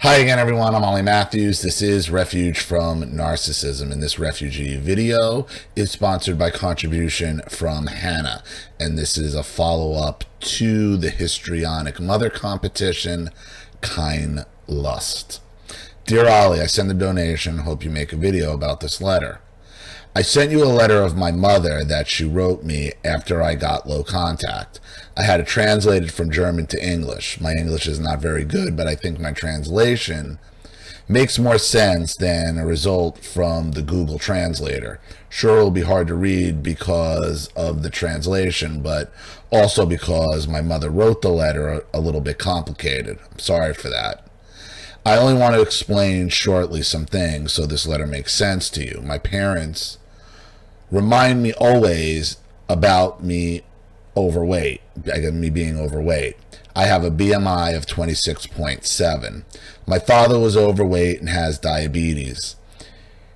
Hi again, everyone. I'm Ollie Matthews. This is Refuge from Narcissism, and this refugee video is sponsored by contribution from Hannah, and this is a follow-up to the histrionic mother competition, Kind Lust. Dear Ollie, I send a donation. Hope you make a video about this letter. I sent you a letter of my mother that she wrote me after I got low contact. I had it translated from German to English. My English is not very good, but I think my translation makes more sense than a result from the Google translator. Sure, it'll be hard to read because of the translation, but also because my mother wrote the letter a little bit complicated. I'm sorry for that. I only want to explain shortly some things so this letter makes sense to you. My parents remind me always about me being overweight. I have a BMI of 26.7. My father was overweight and has diabetes.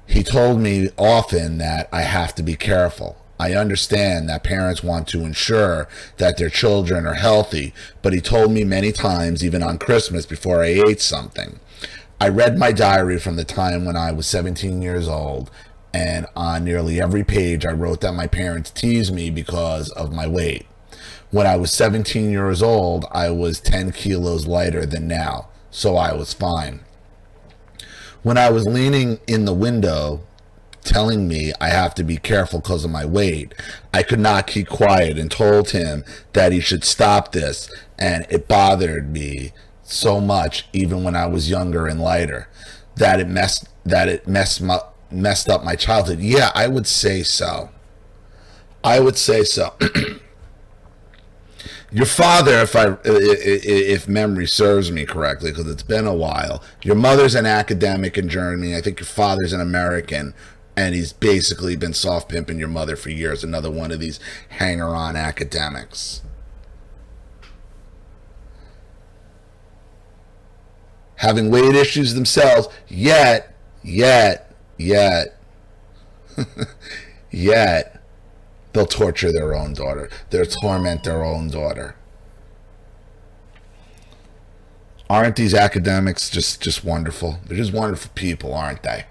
He told me often that I have to be careful. I understand that parents want to ensure that their children are healthy, but he told me many times, even on Christmas before I ate something. I read my diary from the time when I was 17 years old, and on nearly every page I wrote that my parents teased me because of my weight. When I was 17 years old, I was 10 kilos lighter than now, so I was fine. When I was leaning in the window telling me I have to be careful because of my weight, I could not keep quiet and told him that he should stop this, and it bothered me so much even when I was younger and lighter that it messed up my childhood. Yeah, I would say so. Your father, if memory serves me correctly, because it's been a while, your mother's an academic in Germany. I think your father's an American, and he's basically been soft pimping your mother for years. Another one of these hanger-on academics. Having weight issues themselves, yet, they'll torture their own daughter. They'll torment their own daughter. Aren't these academics just wonderful? They're just wonderful people, aren't they?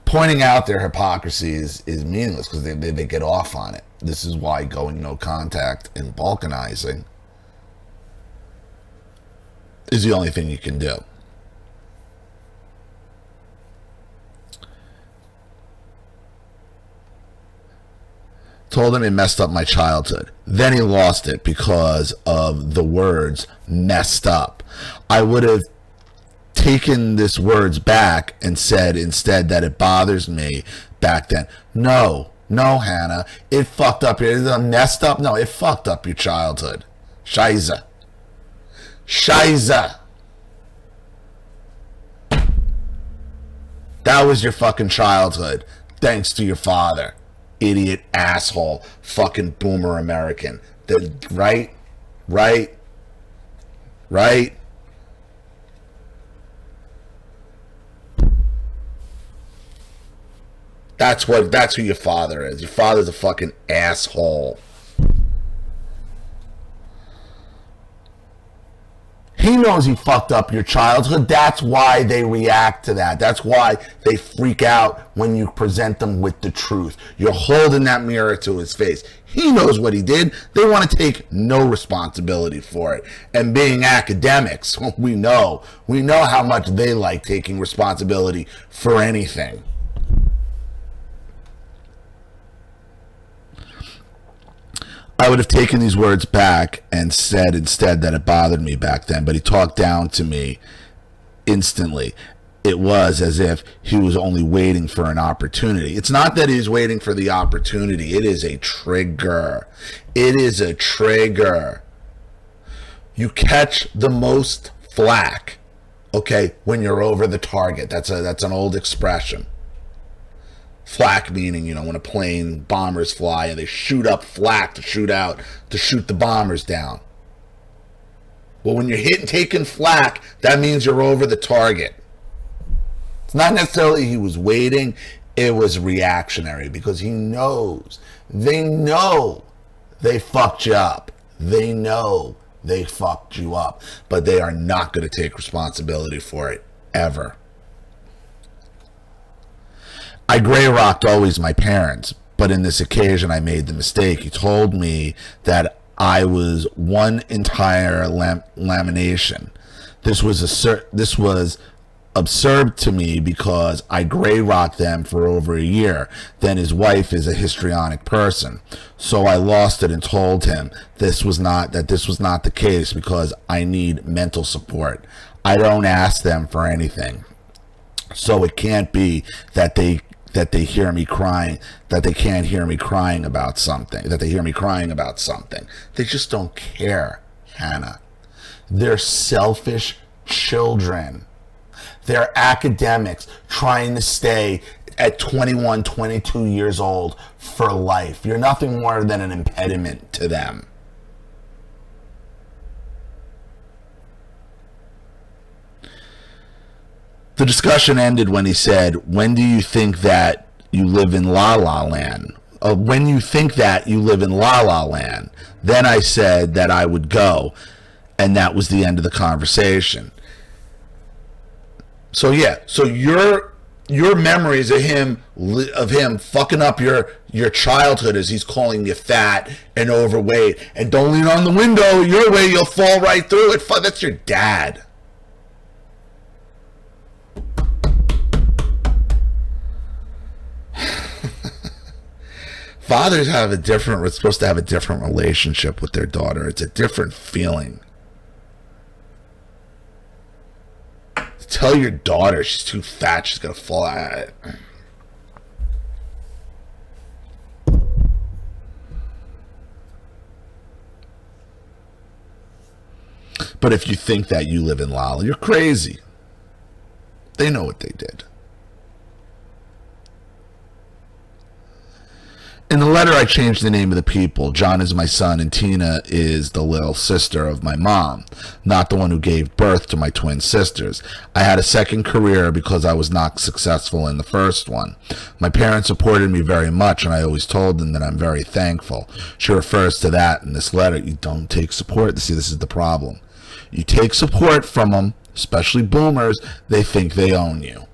Pointing out their hypocrisy is meaningless because they get off on it. This is why going no contact and balkanizing is the only thing you can do. Told him it messed up my childhood. Then he lost it because of the words messed up. I would have taken this words back and said instead that it bothers me back then. No, Hannah, it fucked up your, messed up? No, it fucked up your childhood. Scheiße. That was your fucking childhood, thanks to your father. Idiot, asshole, fucking boomer American. Right? That's who your father is. Your father's a fucking asshole. He knows he fucked up your childhood. That's why they react to that. That's why they freak out when you present them with the truth. You're holding that mirror to his face. He knows what he did. They want to take no responsibility for it. And being academics, we know how much they like taking responsibility for anything. I would have taken these words back and said instead that it bothered me back then, but he talked down to me instantly. It was as if he was only waiting for an opportunity. It's not that he's waiting for the opportunity. It is a trigger. You catch the most flack, okay, when you're over the target. That's an old expression. Flak meaning, when a plane, bombers fly and they shoot up flak to shoot the bombers down. Well, when you're taking flak, that means you're over the target. It's not necessarily he was waiting, it was reactionary because he knows, they know they fucked you up. They know they fucked you up, but they are not going to take responsibility for it, ever. I gray rocked always my parents, but in this occasion I made the mistake. He told me that I was one entire lamination. This was absurd to me because I gray rocked them for over a year. Then his wife is a histrionic person. So I lost it and told him this was not the case because I need mental support. I don't ask them for anything. So it can't be that they hear me crying, that they can't hear me crying about something, that they hear me crying about something. They just don't care, Hannah. They're selfish children. They're academics trying to stay at 21, 22 years old for life. You're nothing more than an impediment to them. The discussion ended when he said, when do you think that you live in La La Land? When you think that you live in La La Land. Then I said that I would go, and that was the end of the conversation. So yeah, so your memories of him fucking up your childhood as he's calling you fat and overweight, and don't lean on the window, your way, you'll fall right through it. That's your dad. Fathers we're supposed to have a different relationship with their daughter. It's a different feeling. Tell your daughter she's too fat, she's gonna fall out. But if you think that you live in Lala, you're crazy. They know what they did. In the letter, I changed the name of the people. John is my son, and Tina is the little sister of my mom, not the one who gave birth to my twin sisters. I had a second career because I was not successful in the first one. My parents supported me very much, and I always told them that I'm very thankful. She refers to that in this letter. You don't take support. See, this is the problem. You take support from them, especially boomers, they think they own you.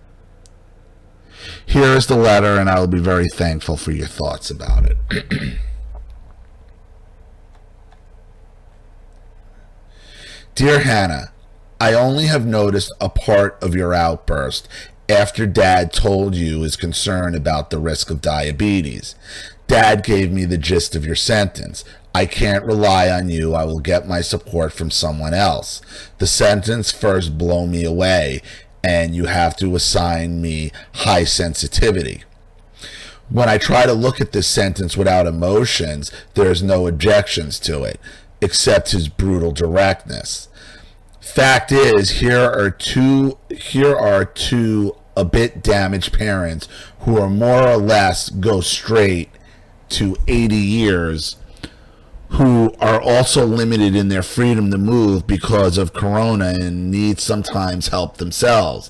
Here is the letter, and I will be very thankful for your thoughts about it. Dear Hannah, I only have noticed a part of your outburst after Dad told you his concern about the risk of diabetes. Dad gave me the gist of your sentence. I can't rely on you. I will get my support from someone else. The sentence first blew me away, and you have to assign me high sensitivity. When I try to look at this sentence without emotions, there's no objections to it, except his brutal directness. Fact is, here are two a bit damaged parents who are more or less go straight to 80 years, who are also limited in their freedom to move because of Corona and need sometimes help themselves.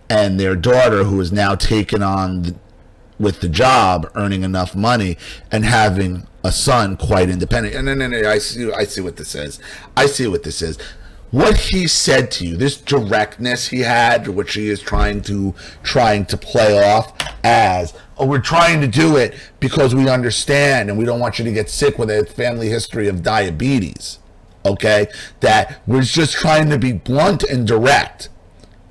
And their daughter, who is now taken on with the job, earning enough money and having a son quite independent. And I see what this is. I see what this is. What he said to you, this directness he had, which he is trying to play off as, oh, we're trying to do it because we understand and we don't want you to get sick with a family history of diabetes. Okay? That we're just trying to be blunt and direct.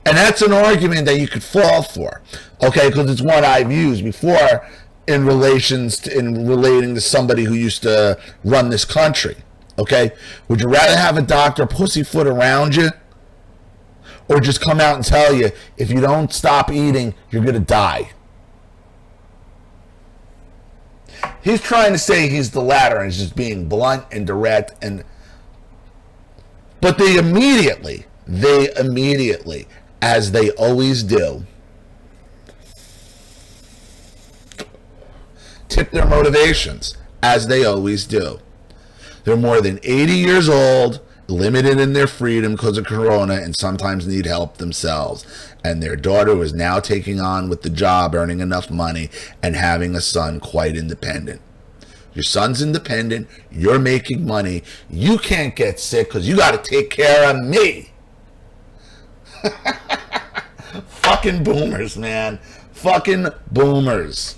And that's an argument that you could fall for. Okay? Because it's one I've used before in relating to somebody who used to run this country. Okay? Would you rather have a doctor pussyfoot around you, or just come out and tell you, if you don't stop eating, you're going to die? He's trying to say he's the latter and is just being blunt and direct, but they immediately, as they always do, tip their motivations, as they always do. They're more than 80 years old, limited in their freedom because of Corona, and sometimes need help themselves. And their daughter was now taking on with the job, earning enough money, and having a son quite independent. Your son's independent. You're making money. You can't get sick because you got to take care of me. Fucking boomers, man. Fucking boomers.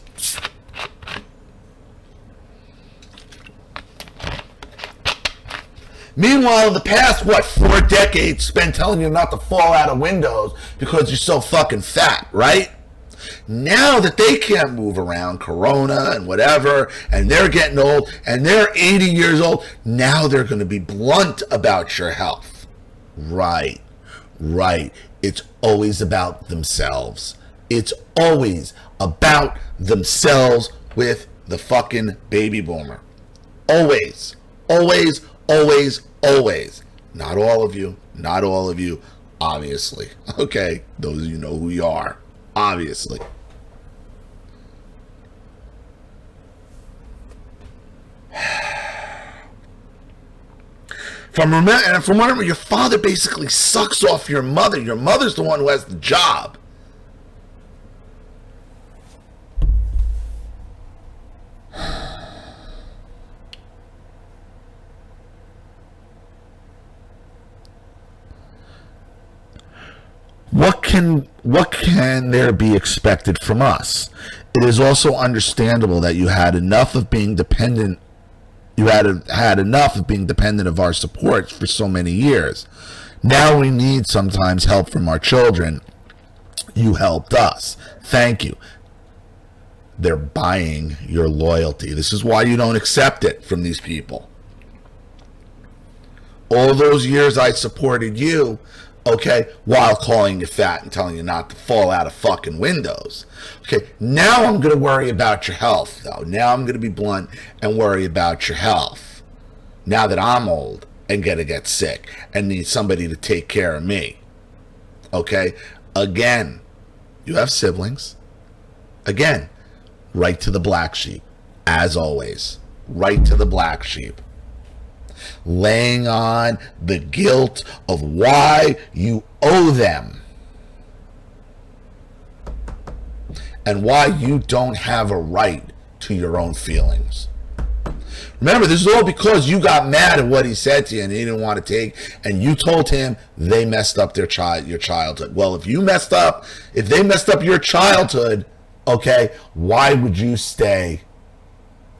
Meanwhile, the past, 4 decades spent telling you not to fall out of windows because you're so fucking fat, right? Now that they can't move around, corona and whatever, and they're getting old, and they're 80 years old, now they're going to be blunt about your health. Right. It's always about themselves. It's always about themselves with the fucking baby boomer. Always. Not all of you, obviously. Okay, those of you know who you are, obviously. From what I remember, your father basically sucks off your mother. Your mother's the one who has the job. What can there be expected from us? It is also understandable that you had enough of being dependent. You had enough of being dependent of our support for so many years. Now we need sometimes help from our children. You helped us. Thank you. They're buying your loyalty. This is why you don't accept it from these people. All those years I supported you, okay, while calling you fat and telling you not to fall out of fucking windows. Okay, now I'm going to worry about your health, though. Now I'm going to be blunt and worry about your health. Now that I'm old and going to get sick and need somebody to take care of me. Okay, again, you have siblings. Again, right to the black sheep, as always. Right to the black sheep. Laying on the guilt of why you owe them and why you don't have a right to your own feelings. Remember, this is all because you got mad at what he said to you and he didn't want to take, and you told him they messed up your childhood. Well, if they messed up your childhood, okay, why would you stay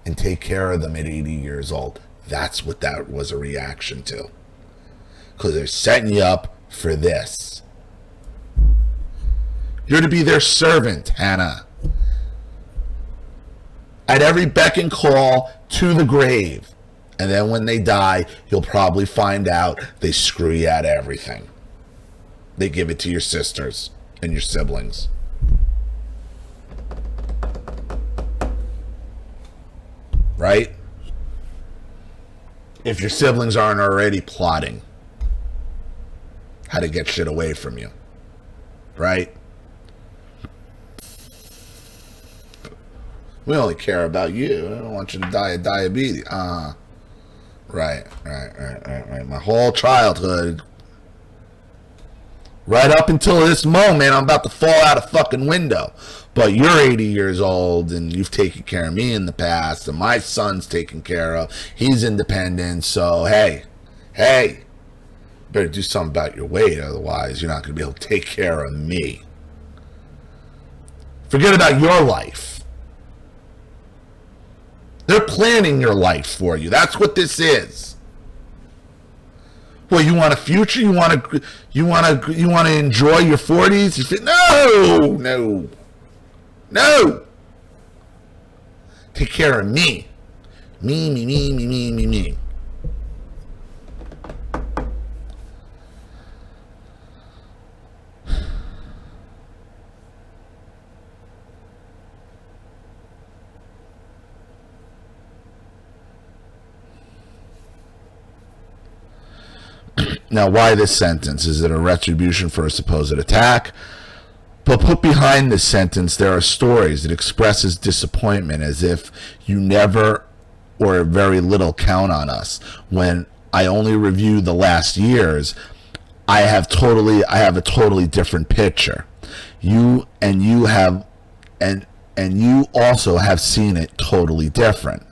and take care of them at 80 years old? That's what that was a reaction to. Because they're setting you up for this. You're to be their servant, Hannah. At every beck and call to the grave. And then when they die, you'll probably find out they screw you out of everything. They give it to your sisters and your siblings. Right? If your siblings aren't already plotting how to get shit away from you. Right? We only care about you. I don't want you to die of diabetes. Right. My whole childhood, right up until this moment, I'm about to fall out a fucking window. But you're 80 years old and you've taken care of me in the past, and my son's taken care of. He's independent, so hey, better do something about your weight, otherwise you're not going to be able to take care of me. Forget about your life. They're planning your life for you. That's what this is. Well, you want a future? You want to enjoy your 40s? No. Take care of me. Me. Now, why this sentence? Is it a retribution for a supposed attack? But put behind this sentence, there are stories that expresses disappointment, as if you never or very little count on us. When I only review the last years, I have a totally different picture. You also have seen it totally different.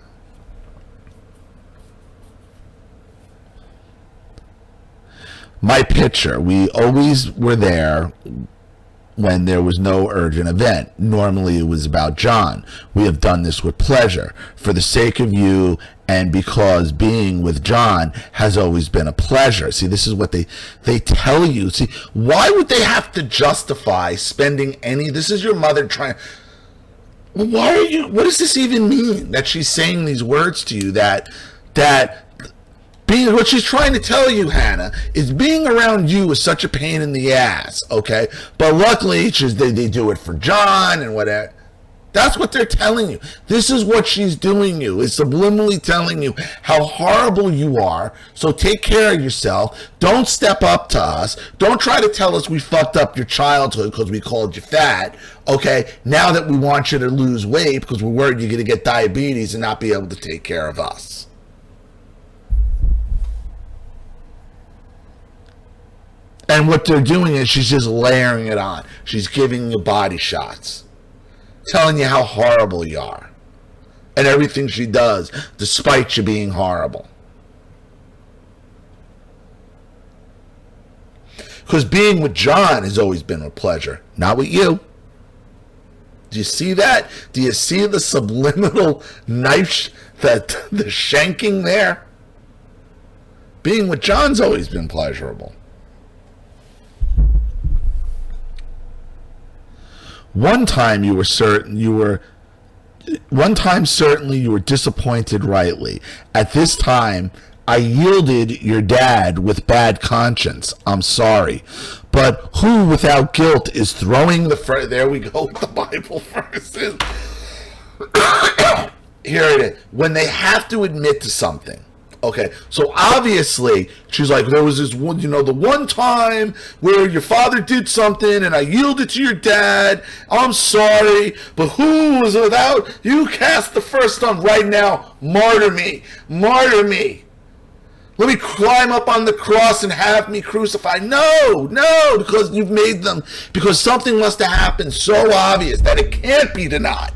My picture, we always were there when there was no urgent event. Normally it was about John. We have done this with pleasure, for the sake of you, and because being with John has always been a pleasure. See, this is what they tell you. See, why would they have to justify spending any, this is your mother trying, why are you, what does this even mean that she's saying these words to you, that being, what she's trying to tell you, Hannah, is being around you is such a pain in the ass, okay? But luckily, they do it for John and whatever. That's what they're telling you. This is what she's doing you. It's subliminally telling you how horrible you are. So take care of yourself. Don't step up to us. Don't try to tell us we fucked up your childhood because we called you fat, okay? Now that we want you to lose weight because we're worried you're going to get diabetes and not be able to take care of us. And what they're doing is she's just layering it on. She's giving you body shots, telling you how horrible you are, and everything she does despite you being horrible. Because being with John has always been a pleasure, not with you. Do you see that? Do you see the subliminal knife, the shanking there? Being with John's always been pleasurable. One time certainly you were disappointed rightly. At this time, I yielded your dad with bad conscience. I'm sorry. But who without guilt is throwing the there we go with the Bible verses. Here it is. When they have to admit to something. Okay, so obviously, she's like, there was this one, the one time where your father did something and I yielded to your dad. I'm sorry, but who was without, you cast the first stone right now. Martyr me, martyr me. Let me climb up on the cross and have me crucified. No, because you've made them, because something must have happened so obvious that it can't be denied.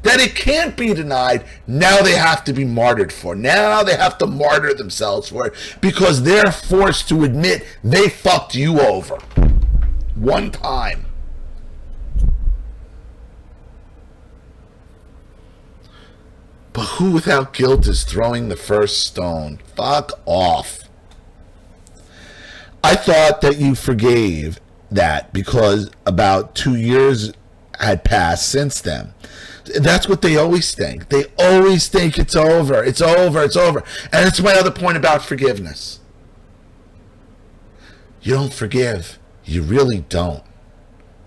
That it can't be denied. Now they have to be martyred for. Now they have to martyr themselves for it because they're forced to admit they fucked you over one time. But who without guilt is throwing the first stone? Fuck off. I thought that you forgave that because about 2 years had passed since then. That's what they always think. They always think it's over. It's over. It's over. And it's my other point about forgiveness. You don't forgive. You really don't.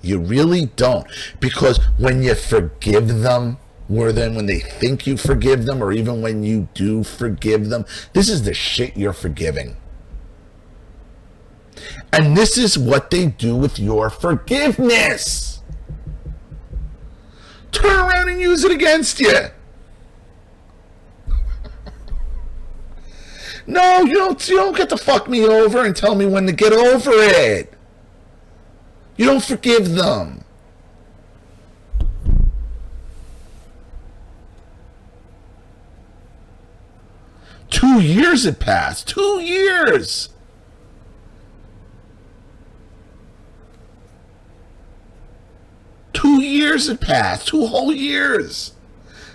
You really don't. Because when you forgive them, more than when they think you forgive them, or even when you do forgive them, this is the shit you're forgiving. And this is what they do with your forgiveness. Turn around and use it against you. No, you don't get to fuck me over and tell me when to get over it. You don't forgive them. Two years had passed. 2 years. Had passed. 2 whole years.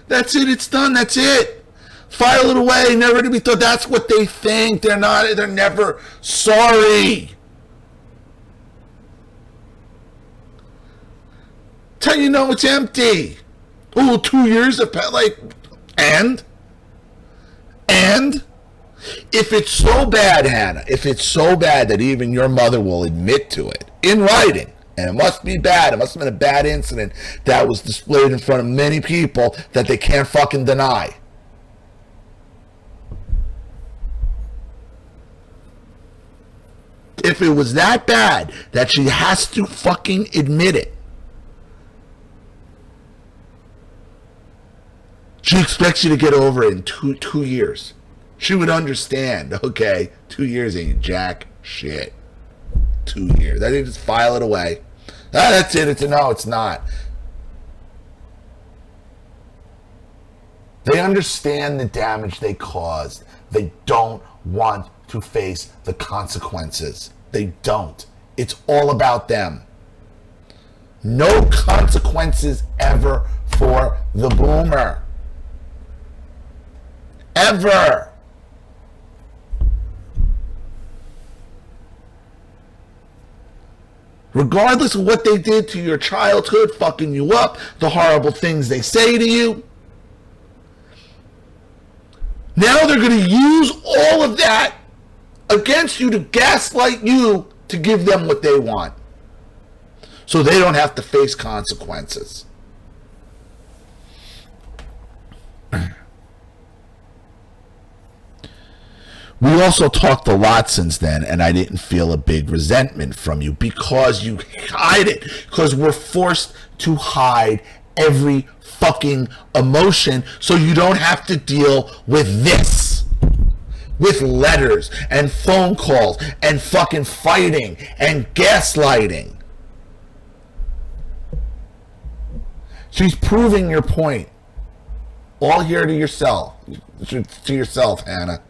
That's it. It's done. That's it. File it away. Never to be thought. That's what they think. They're never sorry. Tell you it's empty. Oh, 2 years have passed. And if it's so bad, Hannah, if it's so bad that even your mother will admit to it in writing, and it must be bad, it must have been a bad incident that was displayed in front of many people that they can't fucking deny. If it was that bad that she has to fucking admit it, she expects you to get over it in two years. She would understand, okay, 2 years ain't jack shit. 2 years. That they just file it away. That's it. No, it's not. They understand the damage they caused. They don't want to face the consequences. They don't. It's all about them. No consequences ever for the boomer. Ever. Regardless of what they did to your childhood, fucking you up, the horrible things they say to you. Now they're going to use all of that against you to gaslight you to give them what they want. So they don't have to face consequences. We also talked a lot since then, and I didn't feel a big resentment from you because you hide it. Because we're forced to hide every fucking emotion so you don't have to deal with this. With letters and phone calls and fucking fighting and gaslighting. She's proving your point. All here to yourself. To yourself, Hannah.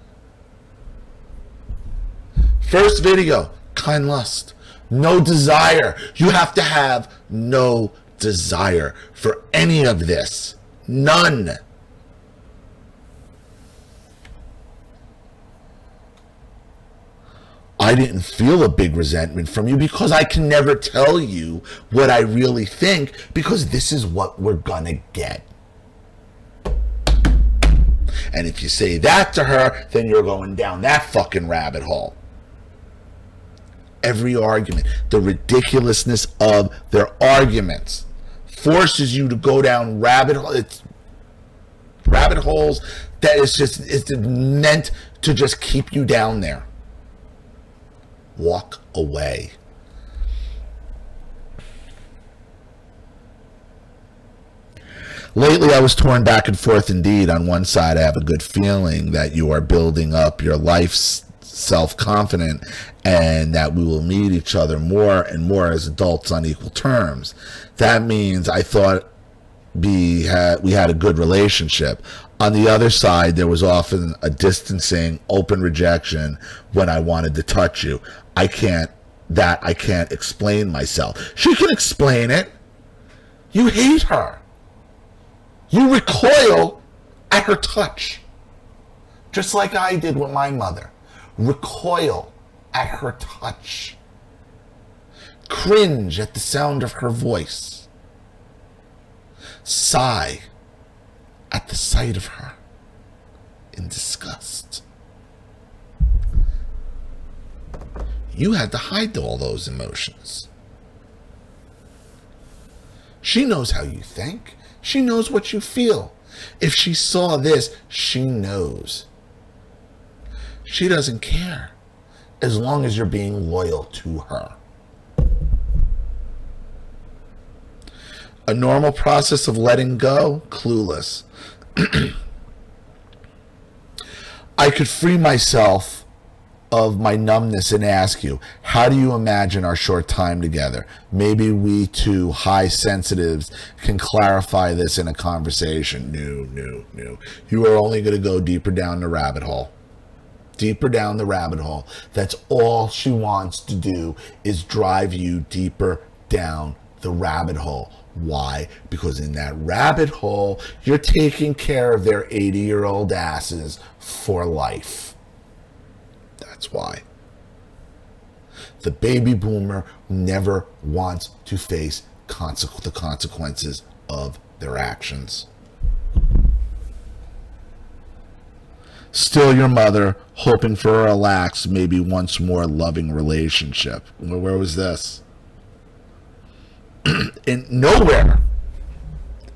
First video, kind lust. No desire. You have to have no desire for any of this. None. I didn't feel a big resentment from you because I can never tell you what I really think because this is what we're gonna get. And if you say that to her, then you're going down that fucking rabbit hole. Every argument, the ridiculousness of their arguments forces you to go down rabbit holes that it's meant to just keep you down there. Walk away. Lately, I was torn back and forth indeed. On one side, I have a good feeling that you are building up your life's self-confident and that we will meet each other more and more as adults on equal terms. That means I thought we had a good relationship. On the other side, there was often a distancing, open rejection when I wanted to touch you. I can't explain myself. She can explain it. You hate her. You recoil at her touch. Just like I did with my mother. Recoil at her touch. Cringe at the sound of her voice. Sigh at the sight of her in disgust. You had to hide all those emotions. She knows how you think. She knows what you feel. If she saw this, she knows. She doesn't care as long as you're being loyal to her. A normal process of letting go? Clueless. I could free myself of my numbness and ask you, how do you imagine our short time together? Maybe we two high sensitives can clarify this in a conversation. No. You are only going to go deeper down the rabbit hole. Deeper down the rabbit hole. That's all she wants to do is drive you deeper down the rabbit hole. Why? Because in that rabbit hole, you're taking care of their 80-year-old asses for life. That's why. The baby boomer never wants to face the consequences of their actions. Still your mother, hoping for a relaxed, maybe once more loving relationship. Where was this? In nowhere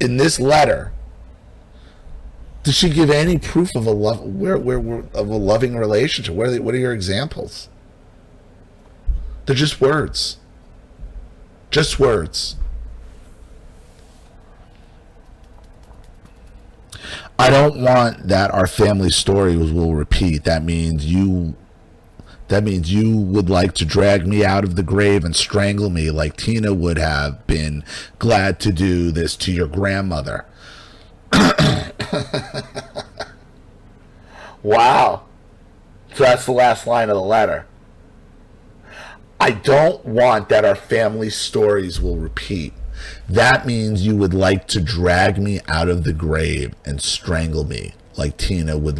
in this letter does she give any proof of a love of a loving relationship. What are your examples? They're just words. Just words. I don't want that our family story will repeat. That means you would like to drag me out of the grave and strangle me like Tina would have been glad to do this to your grandmother. Wow. So that's the last line of the letter. I don't want that our family stories will repeat. That means you would like to drag me out of the grave and strangle me, like Tina would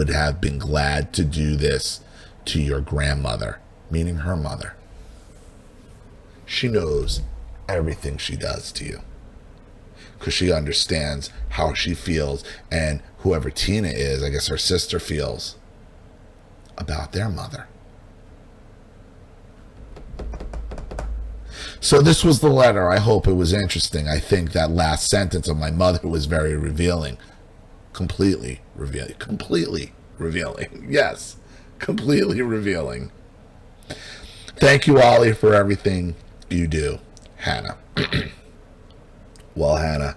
have been glad to do this to your grandmother, meaning her mother. She knows everything she does to you because she understands how she feels, and whoever Tina is, I guess her sister, feels about their mother. So this was the letter. I hope it was interesting. I think that last sentence of my mother was very revealing. Completely revealing. Completely revealing. Yes, completely revealing. Thank you, Ollie, for everything you do. Hannah. Well, Hannah.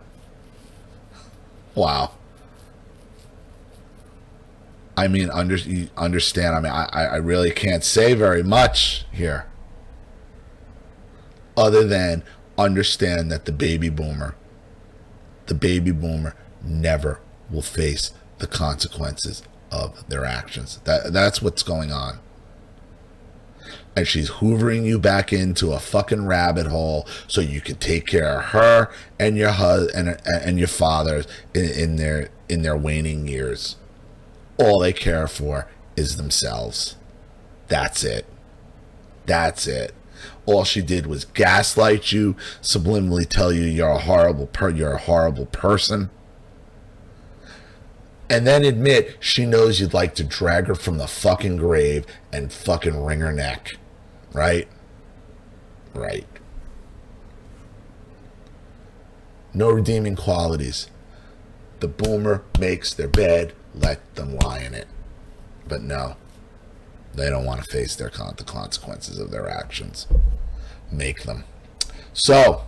Wow. I mean, understand. I mean, I really can't say very much here, other than understand that the baby boomer never will face the consequences of their actions. That's what's going on. And she's hoovering you back into a fucking rabbit hole so you can take care of her and your husband and your fathers in their waning years. All they care for is themselves. That's it. That's it. All she did was gaslight you, subliminally tell you you're a horrible person, and then admit she knows you'd like to drag her from the fucking grave and fucking wring her neck. Right? Right. No redeeming qualities. The boomer makes their bed, let them lie in it. But no, they don't want to face the consequences of their actions. Make them. So,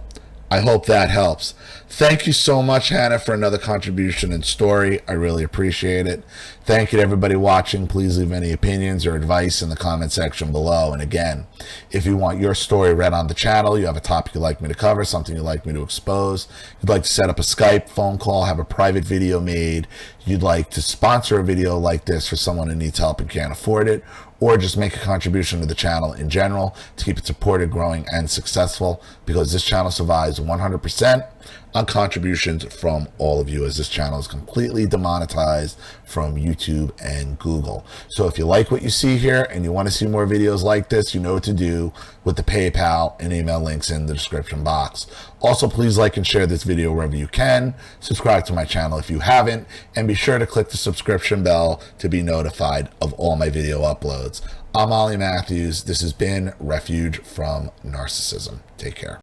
I hope that helps. Thank you so much, Hannah, for another contribution and story. I really appreciate it. Thank you to everybody watching. Please leave any opinions or advice in the comment section below. And again, if you want your story read on the channel, you have a topic you'd like me to cover, something you'd like me to expose, you'd like to set up a Skype phone call, have a private video made, you'd like to sponsor a video like this for someone who needs help and can't afford it, or just make a contribution to the channel in general to keep it supported, growing, and successful, because this channel survives 100% on contributions from all of you, as this channel is completely demonetized from YouTube and Google. So if you like what you see here and you want to see more videos like this, you know what to do with the PayPal and email links in the description box. Also, please like and share this video wherever you can. Subscribe to my channel if you haven't, and be sure to click the subscription bell to be notified of all my video uploads. I'm Ollie Matthews. This has been Refuge from Narcissism. Take care.